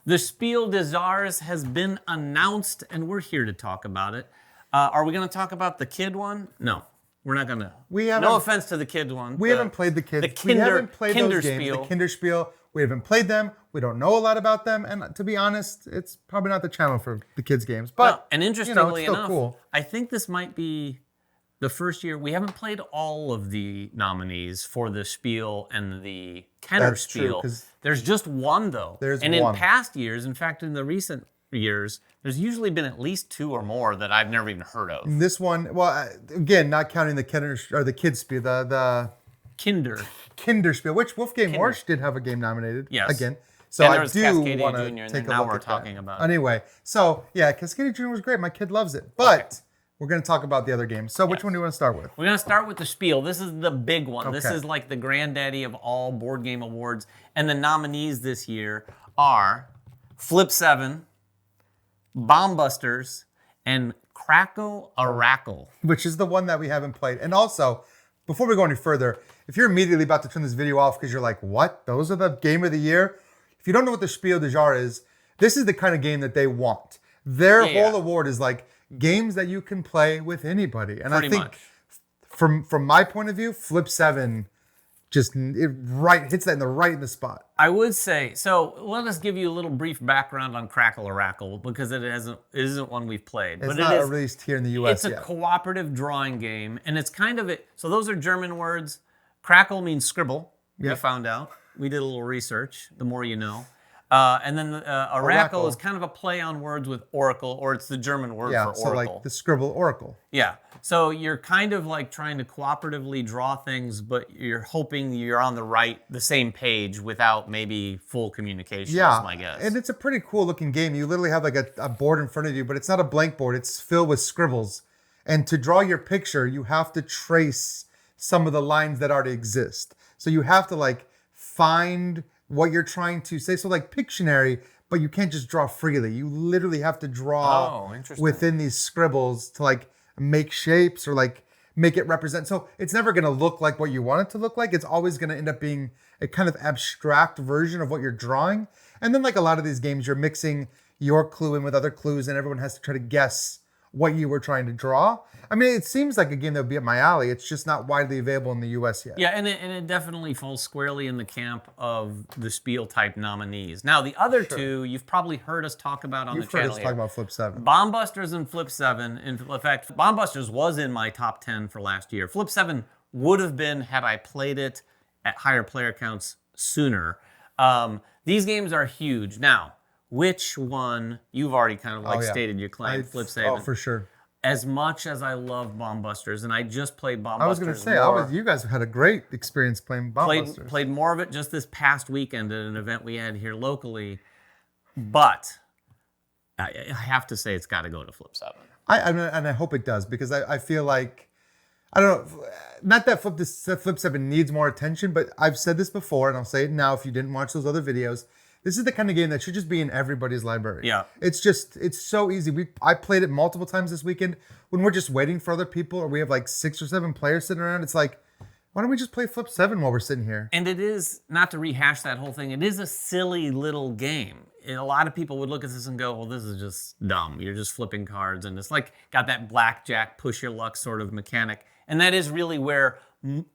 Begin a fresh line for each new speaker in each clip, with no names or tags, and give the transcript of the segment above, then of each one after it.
The Spiel des Jahres has been announced, and we're here to talk about it. Are we going to talk about the kid one? No, we're not going to. No offense to the kid one.
We haven't played the kids.
We
haven't played those games.
Spiel.
The Kinderspiel. We haven't played them. We don't know a lot about them. And to be honest, it's probably not the channel for the kids' games. But,
and interestingly
it's still
enough,
cool.
I think this might be the first year we haven't played all of the nominees for the Spiel and the Kenner Spiel. There's just one, though.
And
in past years, in fact, in the recent years, there's usually been at least 2 or more that I've never even heard of.
This one, well, again, not counting the Kenner or the Kids Spiel, the Kinderspiel, which Wolfgang Warsch did have a game nominated.
Yes.
Again. So I do want to take a look at that. Anyway, so yeah, Cascadia Jr. was great. My kid loves it. But we're going to talk about the other games. So which one do you want to start with?
We're going to start with the Spiel. This is the big one. Okay. This is like the granddaddy of all board game awards. And the nominees this year are Flip 7, Bombbusters, and Crackle a Rackle.
Which is the one that we haven't played. And also, before we go any further, if you're immediately about to turn this video off because you're like, what? Those are the game of the year? If you don't know what the Spiel des Jahres is, this is the kind of game that they want. Their whole award is like games that you can play with anybody. And I think from my point of view, Flip 7 just hits that right in the spot.
I would say, so let us give you a little brief background on Crackle a Rackle because it isn't one we've played.
It's not released here in the US
yet. It's a cooperative drawing game, and it's kind of so those are German words. Crackle means scribble, we found out. We did a little research, the more you know. And then a rackle is kind of a play on words with oracle, or it's the German word for oracle.
So like the scribble oracle.
Yeah. So you're kind of like trying to cooperatively draw things, but you're hoping you're on the same page without maybe full communication, is my guess.
And it's a pretty cool looking game. You literally have like a board in front of you, but it's not a blank board. It's filled with scribbles. And to draw your picture, you have to trace some of the lines that already exist. So you have to like find what you're trying to say. So like Pictionary, but you can't just draw freely. You literally have to draw within these scribbles to like make shapes or like make it represent. So it's never going to look like what you want it to look like. It's always going to end up being a kind of abstract version of what you're drawing. And then like a lot of these games, you're mixing your clue in with other clues and everyone has to try to guess what you were trying to draw. I mean, it seems like a game that would be up my alley. It's just not widely available in the US yet.
Yeah, and it definitely falls squarely in the camp of the Spiel type nominees. Now, the other two, you've probably heard us talk about on the channel.
You've heard us talk about Flip 7.
Bombbusters and Flip 7. In fact, Bombbusters was in my top 10 for last year. Flip 7 would have been had I played it at higher player counts sooner. These games are huge. Now, which one, you've already kind of like stated your claim, Flip 7.
Oh, for sure.
As much as I love Bombbusters, and I just played Bombbusters.
I was going to say, you guys had a great experience playing Bombbusters.
Played more of it just this past weekend at an event we had here locally. But I have to say it's got to go to Flip 7.
And I hope it does, because I feel like, I don't know, not that Flip 7 needs more attention, but I've said this before, and I'll say it now if you didn't watch those other videos. This is the kind of game that should just be in everybody's library.
Yeah.
It's so easy. I played it multiple times this weekend. When we're just waiting for other people or we have like 6 or 7 players sitting around, it's like, why don't we just play Flip 7 while we're sitting here?
And it is, not to rehash that whole thing, it is a silly little game. And a lot of people would look at this and go, well, this is just dumb. You're just flipping cards. And it's like got that blackjack, push your luck sort of mechanic. And that is really where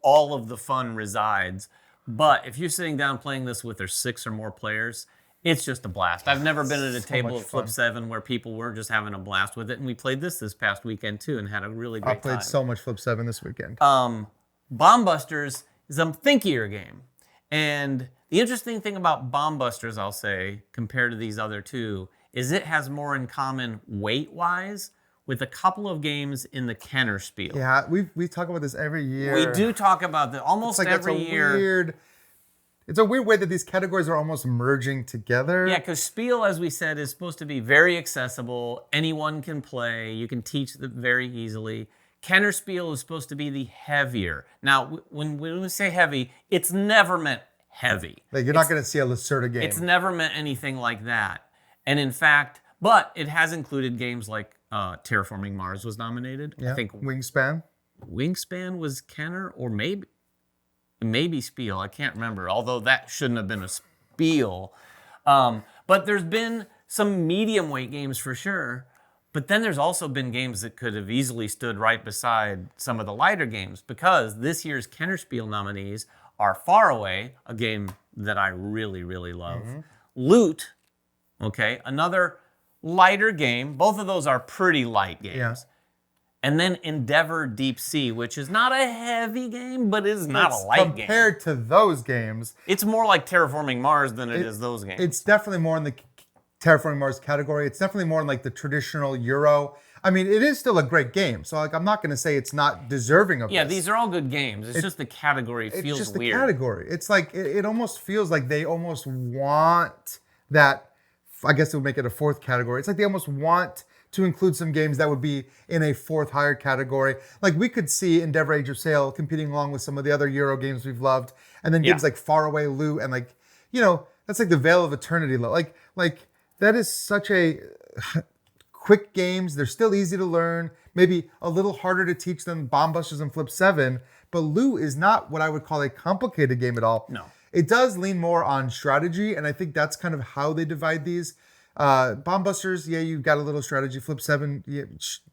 all of the fun resides. But if you're sitting down playing this with 6 or more players, it's just a blast. I've never been at a table of Flip 7 where people were just having a blast with it. And we played this past weekend too and had a really great time.
I played so much Flip 7 this weekend.
Bombbusters is a thinkier game. And the interesting thing about Bombbusters, I'll say, compared to these other two, is it has more in common weight-wise with a couple of games in the Kenner Spiel.
Yeah, we talk about this every year.
We do talk about that almost every year.
It's a weird way that these categories are almost merging together.
Yeah, because Spiel, as we said, is supposed to be very accessible. Anyone can play. You can teach them very easily. Kenner Spiel is supposed to be the heavier. Now, when we say heavy, it's never meant heavy.
Like you're not going to see a Lacerda game.
It's never meant anything like that. And in fact, but it has included games like Terraforming Mars was nominated.
Yeah.
I think
Wingspan.
Wingspan was Kenner, or maybe Spiel. I can't remember. Although that shouldn't have been a Spiel. But there's been some medium weight games for sure. But then there's also been games that could have easily stood right beside some of the lighter games, because this year's Kenner Spiel nominees are Far Away, a game that I really, really love. Loot, okay, another lighter game. Both of those are pretty light games.
Yeah.
And then Endeavor Deep Sea, which is not a heavy game, but is not a light game.
Compared to those games,
It's more like Terraforming Mars than it is those games.
it's definitely more in the Terraforming Mars category. It's definitely more in like the traditional Euro. I mean, it is still a great game. So like, I'm not going to say it's not deserving of
Yeah,
this.
these are all good games. It's just the category feels
It's just the
weird.
category. It's like, it almost feels like they almost want that, I guess it would make it a fourth category. It's like they almost want to include some games that would be in a fourth higher category. Like we could see Endeavor Age of Sail competing along with some of the other Euro games we've loved. And then games like Far Away Loot and like, you know, that's like the Veil of Eternity. Like that is such a quick games. They're still easy to learn, maybe a little harder to teach than Bomb Busters and Flip 7. But Loot is not what I would call a complicated game at all.
No.
It does lean more on strategy, and I think that's kind of how they divide these. Bomb Busters, yeah, you've got a little strategy. Flip 7, yeah,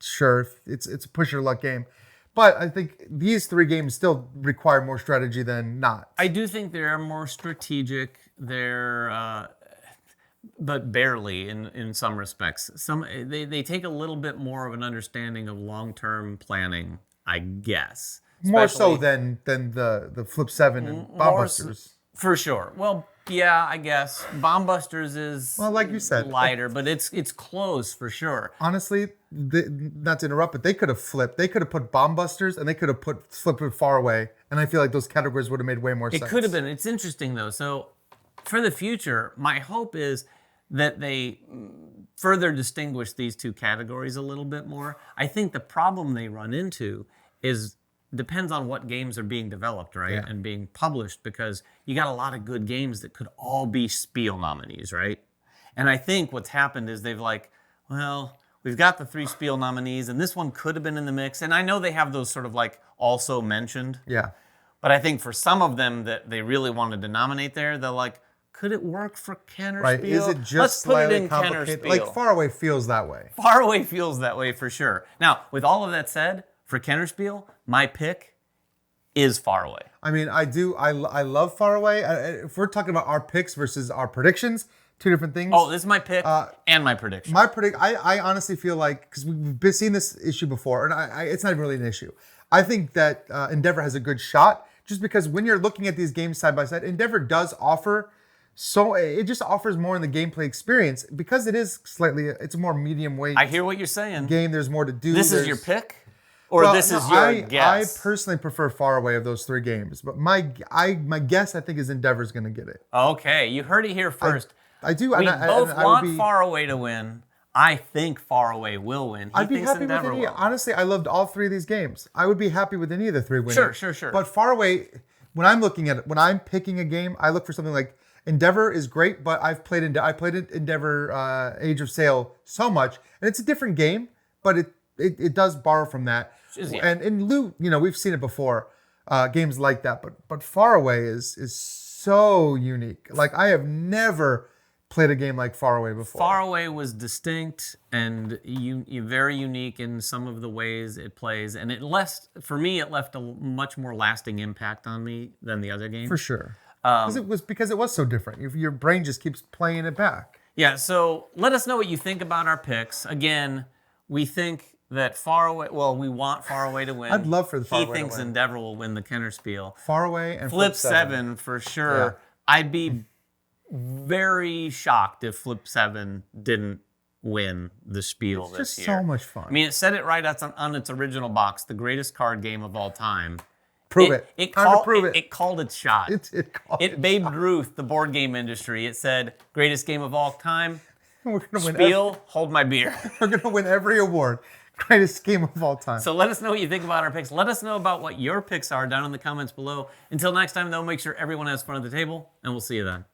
sure, it's a push your luck game. But I think these three games still require more strategy than not.
I do think they're more strategic. They're, but barely in some respects. They take a little bit more of an understanding of long-term planning, I guess.
More so than the Flip 7 and Bomb Busters.
For sure. Well, yeah, I guess Bomb Busters is
like you said,
lighter, but it's close for sure.
Honestly, not to interrupt, but they could have flipped. They could have put Bomb Busters and they could have put Flip It Far Away, and I feel like those categories would have made way more sense.
It could have been. It's interesting though. So for the future, my hope is that they further distinguish these two categories a little bit more. I think the problem they run into is depends on what games are being developed, right?
Yeah.
And being published, because you got a lot of good games that could all be Spiel nominees, right? And I think what's happened is they've like, well, we've got the 3 Spiel nominees and this one could have been in the mix. And I know they have those sort of like also mentioned.
Yeah.
But I think for some of them that they really wanted to nominate there, they're like, could it work for Kenner
Right.
Spiel?
Is it just
Let's put it
slightly
in Kenner
complicated?
Spiel.
Like Far Away feels that way.
Far Away feels that way for sure. Now, with all of that said, for Kenner Spiel, my pick is Far Away.
I mean, I love Far Away. If we're talking about our picks versus our predictions, two different things.
Oh, this is my pick and my prediction.
I honestly feel like, because we've been seeing this issue before, and it's not really an issue. I think that Endeavor has a good shot, just because when you're looking at these games side by side, Endeavor does offer, so it just offers more in the gameplay experience, because it's a more medium weight
I hear what you're saying.
game. There's more to do.
This is your pick? Or this is your guess?
I personally prefer Far Away of those three games, but my guess, I think, is Endeavor's going to get it.
Okay, you heard it here first.
I do.
We both
I would
want Far Away to win. I think Far Away will win.
I'd be
thinks
happy with
Endeavor
any.
will.
Honestly, I loved all three of these games. I would be happy with any of the three winning.
Sure.
But Far Away, when I'm looking at it, when I'm picking a game, I look for something like Endeavor is great, but I played Endeavor Age of Sail so much, and it's a different game, but it does borrow from that. And in Loot, we've seen it before, games like that. But Far Away is so unique. Like, I have never played a game like Far Away before.
Far Away was distinct and very unique in some of the ways it plays, and for me it left a much more lasting impact on me than the other games.
For sure. Because it was so different. Your brain just keeps playing it back.
Yeah, so let us know what you think about our picks. Again, we think that Far Away, we want Far Away to win.
I'd love for the Far Away to
He thinks
win.
Endeavor will win the Kenner Spiel.
Far Away and
Flip 7 for sure.
Yeah.
I'd be very shocked if Flip 7 didn't win the Spiel
It's
this
just
year.
so much fun.
I mean, it said it right on its original box, the greatest card game of all time.
Prove it.
It
Time to prove it.
It called its shot. It Babe Ruth, the board game industry. It said, greatest game of all time.
We're gonna win.
Spiel, hold my beer.
We're gonna win every award. Greatest game of all time.
So let us know what you think about our picks. Let us know about what your picks are down in the comments below. Until next time, though, make sure everyone has fun at the table, and we'll see you then.